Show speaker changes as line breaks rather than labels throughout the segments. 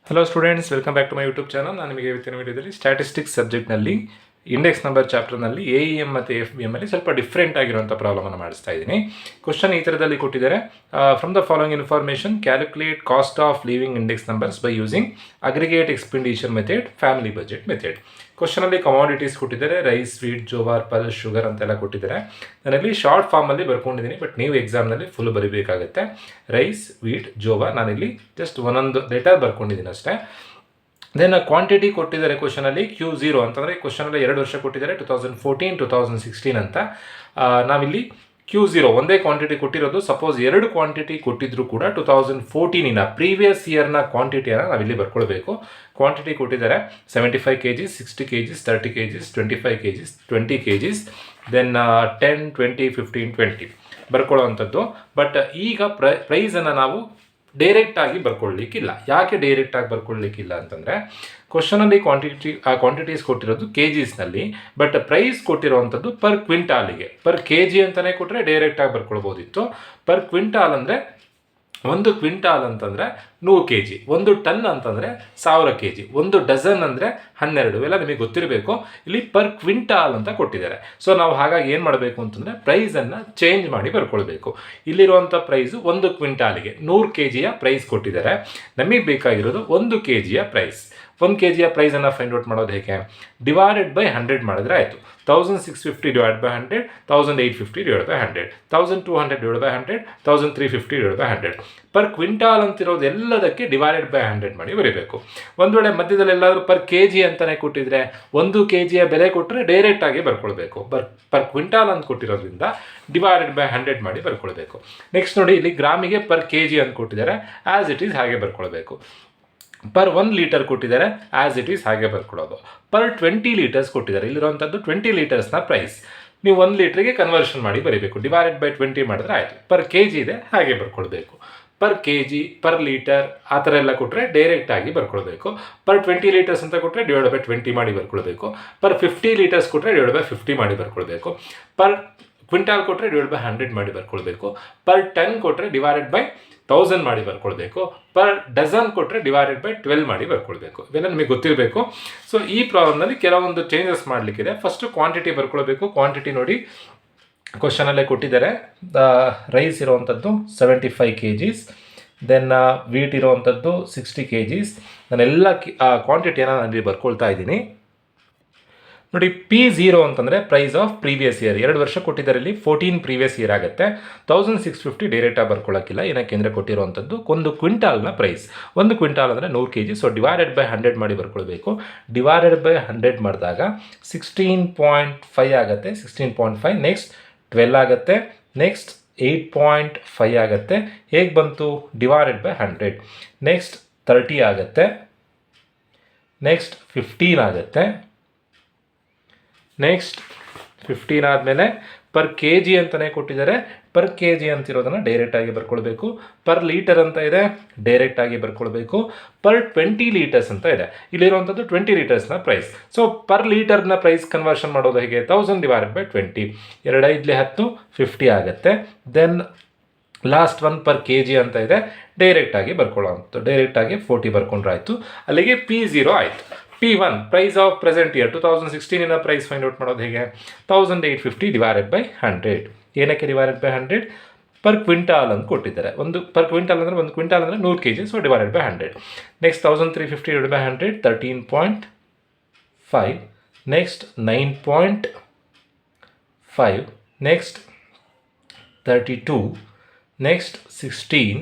Hello students, welcome back to my YouTube channel. ನಾನು ನಿಮಗೆ ಇವತ್ತಿನ ವಿಡಿಯೋದಲ್ಲಿ ಸ್ಟ್ಯಾಟಿಸ್ಟಿಕ್ಸ್ ಸಬ್ಜೆಕ್ಟ್ನಲ್ಲಿ ಇಂಡೆಕ್ಸ್ ನಂಬರ್ ಚಾಪ್ಟರ್ನಲ್ಲಿ AEM ಮತ್ತು FBM ಅಲ್ಲಿ ಸ್ವಲ್ಪ ಡಿಫ್ರೆಂಟ್ ಆಗಿರುವಂಥ ಪ್ರಾಬ್ಲಮನ್ನು ಮಾಡಿಸ್ತಾ ಇದ್ದೀನಿ. ಕ್ವಶನ್ ಈ ಥರದಲ್ಲಿ ಕೊಟ್ಟಿದ್ದಾರೆ. From the following information calculate cost of living index numbers by using aggregate expenditure method, family budget method. ಕ್ವಶನಲ್ಲಿ ಕಮಾಡಿಟೀಸ್ ಕೊಟ್ಟಿದ್ದಾರೆ, rice, wheat, jowar, pulse, sugar ಅಂತೆಲ್ಲ ಕೊಟ್ಟಿದ್ದಾರೆ. ನಾನಲ್ಲಿ ಶಾರ್ಟ್ ಫಾರ್ಮಲ್ಲಿ ಬರ್ಕೊಂಡಿದ್ದೀನಿ, ಬಟ್ ನೀವು ಎಕ್ಸಾಮ್ನಲ್ಲಿ ಫುಲ್ ಬರೀಬೇಕಾಗುತ್ತೆ. ರೈಸ್, ವೀಟ್, ಜೋವಾರ್, ನಾನಿಲ್ಲಿ ಜಸ್ಟ್ ಒಂದೊಂದು ಲೆಟರ್ ಬರ್ಕೊಂಡಿದ್ದೀನಿ ಅಷ್ಟೇ. ದೆನ್ ಕ್ವಾಂಟಿಟಿ ಕೊಟ್ಟಿದ್ದಾರೆ ಕ್ವಶನಲ್ಲಿ Q0 ಅಂತಂದರೆ ಕ್ವಶನಲ್ಲಿ 2 ವರ್ಷ ಕೊಟ್ಟಿದ್ದಾರೆ, 2014, 2016 ಅಂತ. ನಾವಿಲ್ಲಿ Q0 ಒಂದೇ ಕ್ವಾಂಟಿಟಿ ಕೊಟ್ಟಿರೋದು. ಸಪೋಸ್ 2 ಕ್ವಾಂಟಿಟಿ ಕೊಟ್ಟಿದ್ರು ಕೂಡ 2014 ಪ್ರೀವಿಯಸ್ ಇಯರ್ನ ಕ್ವಾಂಟಿಟಿಯನ್ನು ನಾವಿಲ್ಲಿ ಬರ್ಕೊಳ್ಬೇಕು. ಕ್ವಾಂಟಿಟಿ ಕೊಟ್ಟಿದ್ದಾರೆ 75 kg, 60 kg, 30 kg, 25 kg, 20 kg, then 10, 20, 15, 20 ಬರ್ಕೊಳ್ಳೋವಂಥದ್ದು. But ಈಗ ಪ್ರೈಸನ್ನು ನಾವು ಡೈರೆಕ್ಟಾಗಿ ಬರ್ಕೊಳ್ಳಿಕ್ಕಿಲ್ಲ. ಯಾಕೆ ಡೈರೆಕ್ಟಾಗಿ ಬರ್ಕೊಳ್ಳಿಕ್ಕಿಲ್ಲ ಅಂತಂದರೆ, ಕ್ವಶನಲ್ಲಿ ಕ್ವಾಂಟಿಟೀಸ್ ಕೊಟ್ಟಿರೋದು KGಸ್ನಲ್ಲಿ, ಬಟ್ ಪ್ರೈಸ್ ಕೊಟ್ಟಿರೋವಂಥದ್ದು ಪರ್ ಕ್ವಿಂಟಾಲಿಗೆ. ಪರ್ KG ಅಂತಲೇ ಕೊಟ್ಟರೆ ಡೈರೆಕ್ಟಾಗಿ ಬರ್ಕೊಳ್ಬೋದಿತ್ತು. ಪರ್ ಕ್ವಿಂಟಾಲ್ ಅಂದರೆ 1 ಕ್ವಿಂಟಾಲ್ ಅಂತಂದರೆ 100 kg, 1 ಟನ್ ಅಂತಂದರೆ 1000 kg, 1 ಡಜನ್ ಅಂದರೆ 12. ಇವೆಲ್ಲ ನಿಮಗೆ ಗೊತ್ತಿರಬೇಕು. ಇಲ್ಲಿ ಪರ್ ಕ್ವಿಂಟಾಲ್ ಅಂತ ಕೊಟ್ಟಿದ್ದಾರೆ. ಸೊ ನಾವು ಹಾಗಾಗಿ ಏನು ಮಾಡಬೇಕು ಅಂತಂದರೆ ಪ್ರೈಸನ್ನು ಚೇಂಜ್ ಮಾಡಿ ಬರ್ಕೊಳ್ಬೇಕು. ಇಲ್ಲಿರುವಂಥ ಪ್ರೈಸು 1 ಕ್ವಿಂಟಾಲಿಗೆ 100 kgಯ ಪ್ರೈಸ್ ಕೊಟ್ಟಿದ್ದಾರೆ. ನಮಗೆ ಬೇಕಾಗಿರೋದು 1 kgಯ ಪ್ರೈಸ್. 1 kgಯ ಪ್ರೈಸನ್ನು ಫೈಂಡ್ ಔಟ್ ಮಾಡೋದು ಹೇಗೆ? ಡಿವೈಡೆಡ್ ಬೈ 100 ಮಾಡಿದ್ರೆ ಆಯಿತು. 1650 divide by 100, 1850 divide by 100, 1200 divide by 100, 1350 divide by 100. Per quintal ಅಂತಿರೋದು ಎಲ್ಲದಕ್ಕೆ ಡಿವೈಡೆಡ್ ಬೈ 100 ಮಾಡಿ ಬರೀಬೇಕು. ಒಂದು ವೇಳೆ ಮಧ್ಯದಲ್ಲಿ ಎಲ್ಲಾದರೂ ಪರ್ KG ಅಂತಲೇ ಕೊಟ್ಟಿದ್ರೆ 1 kgಯ ಬೆಲೆ ಕೊಟ್ಟರೆ ಡೈರೆಕ್ಟಾಗಿ ಬರ್ಕೊಳ್ಬೇಕು. ಪರ್ ಕ್ವಿಂಟಾಲ್ ಅಂತ ಕೊಟ್ಟಿರೋದ್ರಿಂದ ಡಿವೈಡೆಡ್ ಬೈ 100 ಮಾಡಿ ಬರ್ಕೊಳ್ಬೇಕು. ನೆಕ್ಸ್ಟ್ ನೋಡಿ, ಇಲ್ಲಿ ಗ್ರಾಮಿಗೆ ಪರ್ KG ಅಂತ ಕೊಟ್ಟಿದ್ದಾರೆ, ಆ್ಯಸ್ ಇಟ್ ಈಸ್ ಹಾಗೆ ಬರ್ಕೊಳ್ಬೇಕು. ಪರ್ 1 ಲೀಟರ್ ಕೊಟ್ಟಿದ್ದಾರೆ, ಆ್ಯಸ್ ಇಟ್ ಈಸ್ ಹಾಗೆ ಬರ್ಕೊಡೋದು. ಪರ್ 20 ಲೀಟರ್ಸ್ ಕೊಟ್ಟಿದ್ದಾರೆ. ಇಲ್ಲಿರುವಂಥದ್ದು 20 ಲೀಟರ್ಸ್ನ ಪ್ರೈಸ್ ನೀವು 1 ಲೀಟ್ರಿಗೆ ಕನ್ವರ್ಷನ್ ಮಾಡಿ ಬರೀಬೇಕು. ಡಿವೈಡೆಡ್ ಬೈ 20 ಮಾಡಿದ್ರೆ ಆಯಿತು. ಪರ್ KG ಇದೆ, ಹಾಗೆ ಬರ್ಕೊಳ್ಬೇಕು. ಪರ್ KG, ಪರ್ ಲೀಟರ್ ಆ ಥರ ಎಲ್ಲ ಕೊಟ್ಟರೆ ಡೈರೆಕ್ಟಾಗಿ ಬರ್ಕೊಳ್ಬೇಕು. ಪರ್ 20 ಲೀಟರ್ಸ್ ಅಂತ ಕೊಟ್ಟರೆ ಡಿವೈಡ್ ಬೈ 20 ಮಾಡಿ ಬರ್ಕೊಳ್ಬೇಕು. ಪರ್ 50 ಲೀಟರ್ಸ್ ಕೊಟ್ಟರೆ ಡಿವೈಡ್ ಬೈ 50 ಮಾಡಿ ಬರ್ಕೊಳ್ಬೇಕು. ಪರ್ ಕ್ವಿಂಟಾಲ್ ಕೊಟ್ಟರೆ ಡಿವೈಡ್ ಬೈ 100 ಮಾಡಿ ಬರ್ಕೊಳ್ಬೇಕು. ಪರ್ ಟನ್ ಕೊಟ್ಟರೆ ಡಿವೈಡೆಡ್ ಬೈ 1000 ಮಾಡಿ ಬರ್ಕೊಳ್ಬೇಕು. ಪರ್ ಡಜನ್ ಕೊಟ್ಟರೆ ಡಿವೈಡೆಡ್ ಬೈ 12 ಮಾಡಿ ಬರ್ಕೊಳ್ಬೇಕು. ಇವೆಲ್ಲ ನಿಮಗೆ ಗೊತ್ತಿರಬೇಕು. ಸೊ ಈ ಪ್ರಾಬ್ಲಮ್ನಲ್ಲಿ ಕೆಲವೊಂದು ಚೇಂಜಸ್ ಮಾಡಲಿಕ್ಕಿದೆ. ಫಸ್ಟು ಕ್ವಾಂಟಿಟಿ ಬರ್ಕೊಳ್ಬೇಕು. ಕ್ವಾಂಟಿಟಿ ನೋಡಿ, ಕ್ವಶನಲ್ಲೇ ಕೊಟ್ಟಿದ್ದಾರೆ. ರೈಸ್ ಇರೋವಂಥದ್ದು 75 kgs, ದೆನ್ ವೀಟ್ ಇರೋವಂಥದ್ದು 60 kgs. ನಾನೆಲ್ಲ ಕ್ವಾಂಟಿಟಿಯನ್ನು ನಾನು ಇಲ್ಲಿ ಬರ್ಕೊಳ್ತಾ ಇದ್ದೀನಿ. ನೋಡಿ, P0 ಅಂತಂದರೆ ಪ್ರೈಸ್ ಆಫ್ ಪ್ರೀವಿಯಸ್ ಇಯರ್. 2 ವರ್ಷ ಕೊಟ್ಟಿದ್ದಾರೆ, ಇಲ್ಲಿ 14 ಪ್ರೀವಿಯಸ್ ಇಯರ್ ಆಗುತ್ತೆ. 1650 ಡೈರೆಕ್ಟಾಗಿ ಬರ್ಕೊಳ್ಳೋಕ್ಕಿಲ್ಲ. ಏನಕ್ಕೆ ಅಂದರೆ ಕೊಟ್ಟಿರುವಂಥದ್ದು 1 ಕ್ವಿಂಟಾಲ್ನ ಪ್ರೈಸ್. 1 ಕ್ವಿಂಟಾಲ್ ಅಂದರೆ 100 kg. ಸೊ ಡಿವೈಡೆಡ್ ಬೈ 100 ಮಾಡಿ ಬರ್ಕೊಳ್ಬೇಕು. ಡಿವೈಡೆಡ್ ಬೈ 100 ಮಾಡಿದಾಗ 16.5 ಆಗುತ್ತೆ. 16.5 ನೆಕ್ಸ್ಟ್ 12 ಆಗುತ್ತೆ. ನೆಕ್ಸ್ಟ್ 8.5 ಆಗುತ್ತೆ. ಹೇಗೆ ಬಂತು? Divided by 100. ನೆಕ್ಸ್ಟ್ 30 ಆಗುತ್ತೆ. ನೆಕ್ಸ್ಟ್ 15 ಆಗುತ್ತೆ. ನೆಕ್ಸ್ಟ್ 15 ಆದಮೇಲೆ ಪರ್ KG ಅಂತಲೇ ಕೊಟ್ಟಿದ್ದಾರೆ. ಪರ್ KG ಅಂತಿರೋದನ್ನು ಡೈರೆಕ್ಟಾಗಿ ಬರ್ಕೊಳ್ಬೇಕು. ಪರ್ ಲೀಟರ್ ಅಂತ ಇದೆ, ಡೈರೆಕ್ಟಾಗಿ ಬರ್ಕೊಳ್ಬೇಕು. ಪರ್ 20 ಲೀಟರ್ಸ್ ಅಂತ ಇದೆ. ಇಲ್ಲಿರುವಂಥದ್ದು 20 ಲೀಟರ್ಸ್ನ ಪ್ರೈಸ್. ಸೊ ಪರ್ ಲೀಟರ್ನ ಪ್ರೈಸ್ ಕನ್ವರ್ಷನ್ ಮಾಡೋದು ಹೇಗೆ? 1000 ಡಿವೈಡೆಡ್ ಬೈ 20, 2 5 10, 50 ಆಗುತ್ತೆ. Then last one per KG ಅಂತ ಇದೆ, ಡೈರೆಕ್ಟಾಗಿ ಬರ್ಕೊಳ್ಳೋವಂಥದ್ದು. ಡೈರೆಕ್ಟಾಗಿ 40 ಬರ್ಕೊಂಡ್ರೆ ಆಯಿತು. ಅಲ್ಲಿಗೆ P0 ಆಯಿತು. P1 price of present year 2016 price find out ಮಾಡೋದು ಹೇಗೆ? 1850 ಡಿವೈಡೆಡ್ ಬೈ 100. ಏನಕ್ಕೆ ಡಿವೈಡೆಡ್ ಬೈ 100? ಪರ್ ಕ್ವಿಂಟಾಲ್ ಅಂತ ಕೊಟ್ಟಿದ್ದಾರೆ. ಪರ್ ಕ್ವಿಂಟಾಲ್ ಅಂದರೆ 1 ಕ್ವಿಂಟಾಲ್ ಅಂದರೆ 100 kg. So divided by 100. Next 1350 divided by 100, 13.5. Next 9.5. Next 32. Next 16.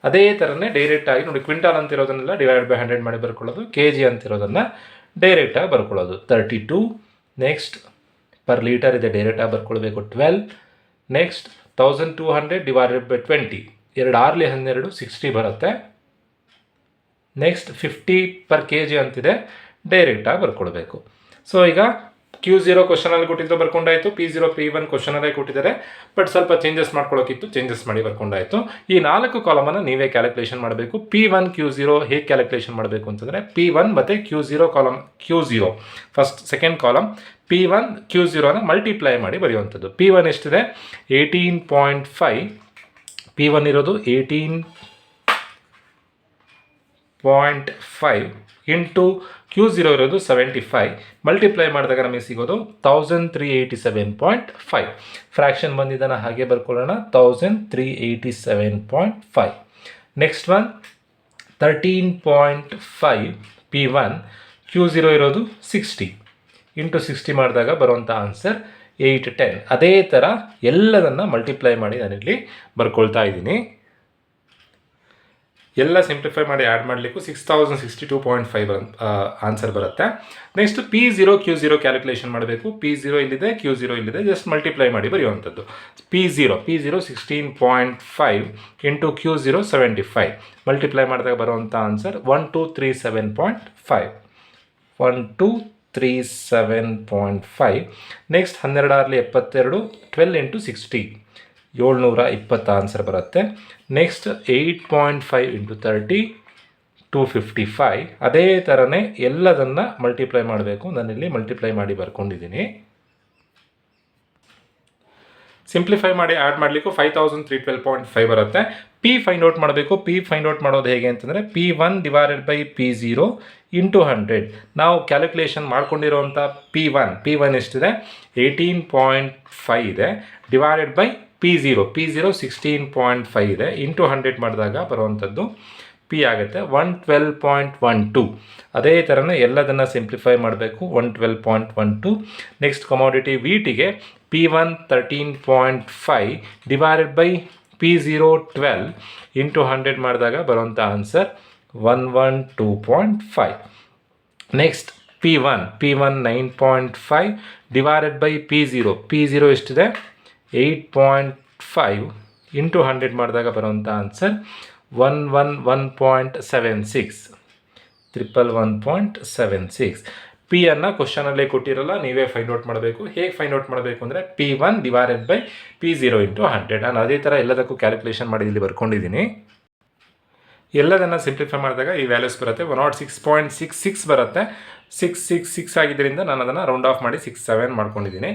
ಅದೇ ಥರನೇ ಡೈರೆಕ್ಟಾಗಿ ನೋಡಿ, ಕ್ವಿಂಟಾಲ್ ಅಂತಿರೋದನ್ನೆಲ್ಲ ಡಿವೈಡೆಡ್ ಬೈ 100 ಮಾಡಿ ಬರ್ಕೊಳ್ಳೋದು. KG ಅಂತಿರೋದನ್ನು ಡೈರೆಕ್ಟಾಗಿ ಬರ್ಕೊಳ್ಳೋದು 32. ನೆಕ್ಸ್ಟ್ ಪರ್ ಲೀಟರ್ ಇದೆ, ಡೈರೆಕ್ಟಾಗಿ ಬರ್ಕೊಳ್ಬೇಕು 12. ನೆಕ್ಸ್ಟ್ 1200 ಡಿವೈಡೆಡ್ ಬೈ 20, 2 6 12, 60 ಬರುತ್ತೆ. ನೆಕ್ಸ್ಟ್ 50 ಪರ್ KG ಅಂತಿದೆ, ಡೈರೆಕ್ಟಾಗಿ ಬರ್ಕೊಳ್ಬೇಕು. ಸೊ ಈಗ Q0 ಕ್ವಶನಲ್ಲಿ ಕೊಟ್ಟಿದ್ದು ಬರ್ಕೊಂಡಾಯಿತು. P0 P1 ಕ್ವಶನಲ್ಲೇ ಕೊಟ್ಟಿದ್ದಾರೆ, ಬಟ್ ಸ್ವಲ್ಪ ಚೇಂಜಸ್ ಮಾಡ್ಕೊಳ್ಳೋಕ್ಕಿತ್ತು, ಚೇಂಜಸ್ ಮಾಡಿ ಬರ್ಕೊಂಡಾಯಿತು. ಈ 4 ಕಾಲಮನ್ನು ನೀವೇ ಕ್ಯಾಲ್ಕುಲೇಷನ್ ಮಾಡಬೇಕು. P1 Q0 ಹೇಗೆ ಕ್ಯಾಲ್ಕುಲೇಷನ್ ಮಾಡಬೇಕು ಅಂತಂದರೆ, P1 ಮತ್ತು Q0 column, Q0 first second column, P1 Q0ನ ಮಲ್ಟಿಪ್ಲೈ ಮಾಡಿ ಬರೆಯುವಂಥದ್ದು. P1 ಎಷ್ಟಿದೆ? 18.5. P1 ಇರೋದು 18 0.5 ಇಂಟು Q0 ಇರೋದು 75 ಮಲ್ಟಿಪ್ಲೈ ಮಾಡಿದಾಗ ನಮಗೆ ಸಿಗೋದು 1387.5. ಫ್ರ್ಯಾಕ್ಷನ್ ಬಂದಿದ್ದಾನ ಹಾಗೆ ಬರ್ಕೊಳ್ಳೋಣ, 1387.5. ನೆಕ್ಸ್ಟ್ ಒನ್ 13.5 P1, Q0 ಇರೋದು 60 ಇಂಟು 60 ಮಾಡಿದಾಗ ಬರುವಂಥ ಆನ್ಸರ್ 810. ಅದೇ ಥರ ಎಲ್ಲದನ್ನು ಮಲ್ಟಿಪ್ಲೈ ಮಾಡಿ ನಾನಿಲ್ಲಿ ಬರ್ಕೊಳ್ತಾ ಇದ್ದೀನಿ. ಎಲ್ಲ ಸಿಂಪ್ಲಿಫೈ ಮಾಡಿ ಆ್ಯಡ್ ಮಾಡಲಿಕ್ಕೂ 6062.5 ಆನ್ಸರ್ ಬರುತ್ತೆ. ನೆಕ್ಸ್ಟ್ P0 Q0 ಕ್ಯಾಲ್ಕುಲೇಷನ್ ಮಾಡಬೇಕು. P0 ಇಲ್ಲಿದೆ, Q0 ಇಲ್ಲಿದೆ, ಜಸ್ಟ್ ಮಲ್ಟಿಪ್ಲೈ ಮಾಡಿ ಬರೆಯುವಂಥದ್ದು. P0 16.5 ಇಂಟು Q0 75 ಮಲ್ಟಿಪ್ಲೈ ಮಾಡಿದಾಗ ಬರುವಂಥ ಆನ್ಸರ್ 1237.5. 1237.5. ನೆಕ್ಸ್ಟ್ 12 72, 12 ಇಂಟು 60 720 ಆನ್ಸರ್ ಬರುತ್ತೆ. Next 8.5 into 30 255. ಅದೇ ಥರನೇ ಎಲ್ಲದನ್ನು ಮಲ್ಟಿಪ್ಲೈ ಮಾಡಬೇಕು. ನಾನಿಲ್ಲಿ ಮಲ್ಟಿಪ್ಲೈ ಮಾಡಿ ಬರ್ಕೊಂಡಿದ್ದೀನಿ. ಸಿಂಪ್ಲಿಫೈ ಮಾಡಿ ಆ್ಯಡ್ ಮಾಡಲಿಕ್ಕೂ 5312.5 ಬರುತ್ತೆ. P ಫೈಂಡ್ ಔಟ್ ಮಾಡಬೇಕು. P ಫೈಂಡ್ ಔಟ್ ಮಾಡೋದು ಹೇಗೆ ಅಂತಂದರೆ P1 divided by P0 into 100. ನಾವು ಕ್ಯಾಲ್ಕುಲೇಷನ್ ಮಾಡ್ಕೊಂಡಿರೋವಂಥ P1 ಎಷ್ಟಿದೆ, 18.5 ಇದೆ, ಡಿವೈಡೆಡ್ ಬೈ P0 16.5 ಇದೆ, ಇಂಟು 100 ಮಾಡಿದಾಗ ಬರುವಂಥದ್ದು P ಆಗುತ್ತೆ 112.12. ಅದೇ ಥರನೇ ಎಲ್ಲದನ್ನು ಸಿಂಪ್ಲಿಫೈ ಮಾಡಬೇಕು. 112.12. ನೆಕ್ಸ್ಟ್ ಕಮಾಡಿಟಿ ವೀಟಿಗೆ P1 13.5 divided by P0 12 into 100 ಮಾಡಿದಾಗ ಬರುವಂಥ answer 112.5. Next P1 9.5 divided by P0 ಎಷ್ಟಿದೆ, 8.5 ಇಂಟು 100 ಮಾಡಿದಾಗ ಬರುವಂಥ ಆನ್ಸರ್ 111.76. 111.76. P ಅನ್ನು ಕ್ವಶನಲ್ಲೇ ಕೊಟ್ಟಿರಲ್ಲ, ನೀವೇ ಫೈಂಡ್ ಔಟ್ ಮಾಡಬೇಕು. ಹೇಗೆ ಫೈಂಡ್ ಔಟ್ ಮಾಡಬೇಕು ಅಂದರೆ P1 divided by P0 into 100. ನಾನು ಅದೇ ಥರ ಎಲ್ಲದಕ್ಕೂ ಕ್ಯಾಲ್ಕುಲೇಷನ್ ಮಾಡಿ ಇಲ್ಲಿ ಬರ್ಕೊಂಡಿದ್ದೀನಿ. ಎಲ್ಲದನ್ನು ಸಿಂಪ್ಲಿಫೈ ಮಾಡಿದಾಗ ಈ ವ್ಯಾಲ್ಯೂಸ್ ಬರುತ್ತೆ. 106.66 ಬರುತ್ತೆ. 666 ಆಗಿದ್ದರಿಂದ ನಾನು ಅದನ್ನು ರೌಂಡ್ ಆಫ್ ಮಾಡಿ 67 ಮಾಡ್ಕೊಂಡಿದ್ದೀನಿ.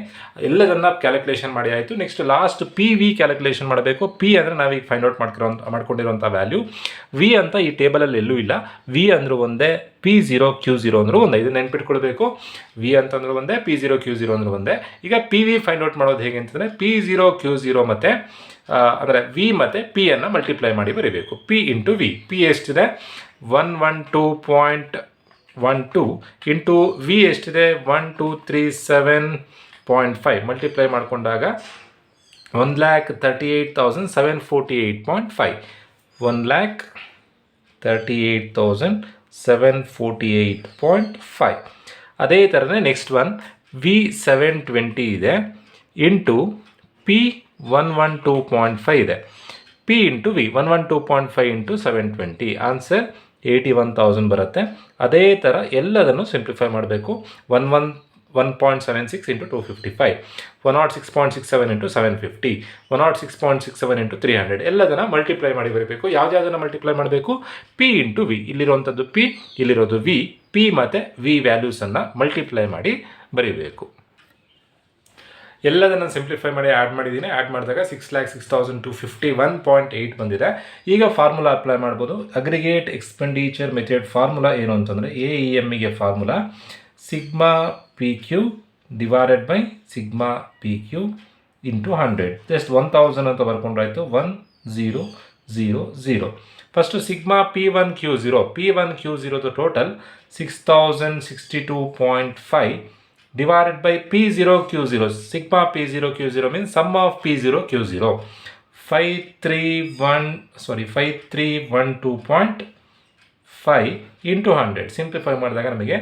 ಎಲ್ಲದನ್ನು ಕ್ಯಾಲ್ಕುಲೇಷನ್ ಮಾಡಿ ಆಯಿತು. ನೆಕ್ಸ್ಟ್ ಲಾಸ್ಟ್ PV ಕ್ಯಾಲ್ಕುಲೇಷನ್ ಮಾಡಬೇಕು. P ಅಂದರೆ ನಾವೀಗ ಫೈಂಡ್ ಔಟ್ ಮಾಡ್ಕೊಂಡಿರೋಂಥ ವ್ಯಾಲ್ಯೂ. V ಅಂತ ಈ ಟೇಬಲಲ್ಲಿ ಎಲ್ಲೂ ಇಲ್ಲ. V ಅಂದರೂ ಒಂದೇ, P0 Q0 ಅಂದರೂ ಒಂದೇ. ಇದು ನೆನ್ಪಿಟ್ಕೊಳ್ಬೇಕು. V ಅಂತಂದ್ರೂ ಒಂದೇ, P0 Q0 ಅಂದರೂ ಒಂದೇ. ಈಗ PV ಫೈಂಡ್ ಔಟ್ ಮಾಡೋದು ಹೇಗೆ ಅಂತಂದರೆ P0 Q0 ಮತ್ತು ಅಂದರೆ V ಮತ್ತು P ಅನ್ನು ಮಲ್ಟಿಪ್ಲೈ ಮಾಡಿ ಬರೀಬೇಕು. P into V. P ಎಷ್ಟಿದೆ, 112.12 ಇಂಟು V ಎಷ್ಟಿದೆ, 1237.5 ಮಲ್ಟಿಪ್ಲೈ ಮಾಡಿಕೊಂಡಾಗ 1,38,748.5. 1,38,748.5. ಅದೇ ಥರನೇ ನೆಕ್ಸ್ಟ್ ಒನ್ V720 ಇದೆ ಇಂಟು P112.5 ಇದೆ. P into V 112.5 into 720 answer 81,000 ಬರುತ್ತೆ. ಅದೇ ಥರ ಎಲ್ಲದನ್ನು ಸಿಂಪ್ಲಿಫೈ ಮಾಡಬೇಕು. 101.76 ಇಂಟು 255, 106.67 ಇಂಟು 750, 106.67 ಇಂಟು 300 ಎಲ್ಲದನ್ನು ಮಲ್ಟಿಪ್ಲೈ ಮಾಡಿ ಬರೀಬೇಕು. ಯಾವುದನ್ನು ಮಲ್ಟಿಪ್ಲೈ ಮಾಡಬೇಕು, P ಇಂಟು V. ಇಲ್ಲಿರುವಂಥದ್ದು P, ಇಲ್ಲಿರೋದು V. P ಮತ್ತು V ವ್ಯಾಲ್ಯೂಸನ್ನು ಮಲ್ಟಿಪ್ಲೈ ಮಾಡಿ ಬರೀಬೇಕು. ಎಲ್ಲದನ್ನು ಸಿಂಪ್ಲಿಫೈ ಮಾಡಿ ಆ್ಯಡ್ ಮಾಡಿದ್ದೀನಿ. ಆ್ಯಡ್ ಮಾಡಿದಾಗ 6,06,251.8 ಬಂದಿದೆ. ಈಗ ಫಾರ್ಮುಲಾ ಅಪ್ಲೈ ಮಾಡ್ಬೋದು. ಅಗ್ರಿಗೇಟ್ ಎಕ್ಸ್ಪೆಂಡಿಚರ್ ಮೆಥಡ್ ಫಾರ್ಮುಲಾ ಏನು ಅಂತಂದರೆ AEMಗೆ formula sigma PQ divided by sigma PQ into 100. Just 1000 ಅಂತ ಬರ್ಕೊಂಡ್ರಾಯ್ತು. 1000. First sigma P1 Q0 total 6062.5 divided by P0 Q0. Sigma P0 Q0 means sum of P0 Q0. 5312.5 into 100. Simplify ಮಾಡಿದಾಗ ನಮಗೆ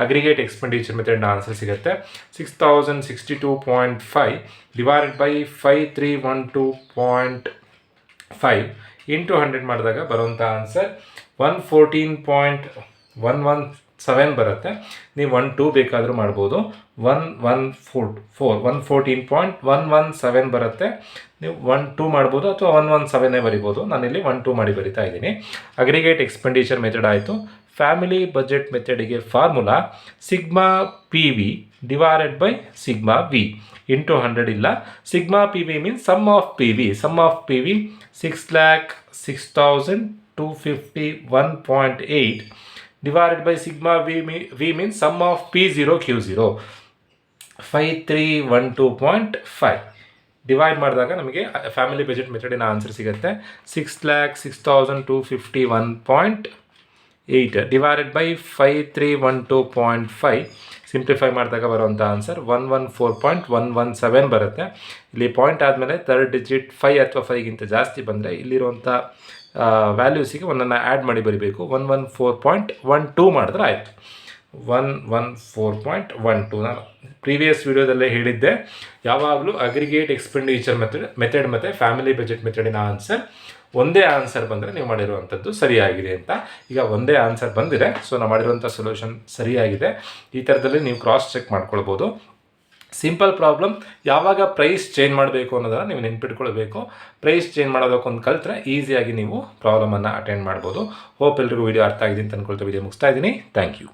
aggregate expenditure method answer ಸಿಗುತ್ತೆ. 6062.5 divided by 5312.5 into 100 ಮಾಡಿದಾಗ ಬರುವಂಥ answer 114.117 ಬರುತ್ತೆ. ನೀವು 12 ಬೇಕಾದರೂ ಮಾಡ್ಬೋದು. 114.117 ಬರುತ್ತೆ. ನೀವು 12 ಮಾಡ್ಬೋದು ಅಥವಾ 117 ಬರಿಬೋದು. ನಾನಿಲ್ಲಿ 12 ಮಾಡಿ ಬರಿತಾ ಇದ್ದೀನಿ. ಅಗ್ರಿಗೇಟ್ ಎಕ್ಸ್ಪೆಂಡಿಚರ್ ಮೆಥಡ್ ಆಯಿತು. ಫ್ಯಾಮಿಲಿ ಬಜೆಟ್ ಮೆಥಡಿಗೆ formula sigma PV divided by sigma V into 100 ಇಲ್ಲ. Sigma PV means sum of PV. Sum of PV 6,06,000 251.8 divided by sigma v means sum of P0 Q0 5312.5 divide ಮಾಡಿದಾಗ ನಮಗೆ family budget ಮೆಥಡಿನ answer ಸಿಗುತ್ತೆ 6,06,251.8 divided by 5312.5 simplify ಮಾಡಿದಾಗ ಬರುವಂಥ answer 114.117 ಬರುತ್ತೆ. ಇಲ್ಲಿ point ಆದಮೇಲೆ third digit 5 ಅಥವಾ 5ಗಿಂತ ಜಾಸ್ತಿ ಬಂದರೆ ಇಲ್ಲಿರುವಂಥ ವ್ಯಾಲ್ಯೂಸಿಗೆ ಒಂದನ್ನು ಆ್ಯಡ್ ಮಾಡಿ ಬರೀಬೇಕು. 114.12 ಮಾಡಿದ್ರೆ ಆಯಿತು. 114.12 ನಾನು ಪ್ರೀವಿಯಸ್ ವಿಡಿಯೋದಲ್ಲೇ ಹೇಳಿದ್ದೆ, ಯಾವಾಗಲೂ ಅಗ್ರಿಗೇಟ್ ಎಕ್ಸ್ಪೆಂಡಿಚರ್ ಮೆಥಡ್ ಮತ್ತು ಫ್ಯಾಮಿಲಿ ಬಜೆಟ್ ಮೆಥಡಿನ ಆನ್ಸರ್ ಒಂದೇ ಆನ್ಸರ್ ಬಂದರೆ ನೀವು ಮಾಡಿರುವಂಥದ್ದು ಸರಿಯಾಗಿದೆ ಅಂತ. ಈಗ ಒಂದೇ ಆನ್ಸರ್ ಬಂದಿದೆ, ಸೊ ನಾವು ಮಾಡಿರುವಂಥ ಸೊಲ್ಯೂಷನ್ ಸರಿಯಾಗಿದೆ. ಈ ಥರದಲ್ಲಿ ನೀವು ಕ್ರಾಸ್ ಚೆಕ್ ಮಾಡ್ಕೊಳ್ಬೋದು. ಸಿಂಪಲ್ ಪ್ರಾಬ್ಲಮ್, ಯಾವಾಗ ಪ್ರೈಸ್ ಚೇಂಜ್ ಮಾಡಬೇಕು ಅನ್ನೋದನ್ನು ನೀವು ನೆನ್ಪಿಟ್ಕೊಳ್ಬೇಕು. ಪ್ರೈಸ್ ಚೇಂಜ್ ಮಾಡೋದಕ್ಕೊಂದು ಕಲ್ತ್ರೆ ಈಸಿಯಾಗಿ ನೀವು ಪ್ರಾಬ್ಲಮನ್ನು ಅಟೆಂಡ್ ಮಾಡ್ಬೋದು. ಹೋಪ್ ಎಲ್ರಿಗೂ ವಿಡಿಯೋ ಅರ್ಥ ಆಗಿದೆ ಅಂತ ಅಂದ್ಕೊಳ್ತಾ ವಿಡಿಯೋ ಮುಗಿಸ್ತಾ ಇದ್ದೀನಿ. Thank you.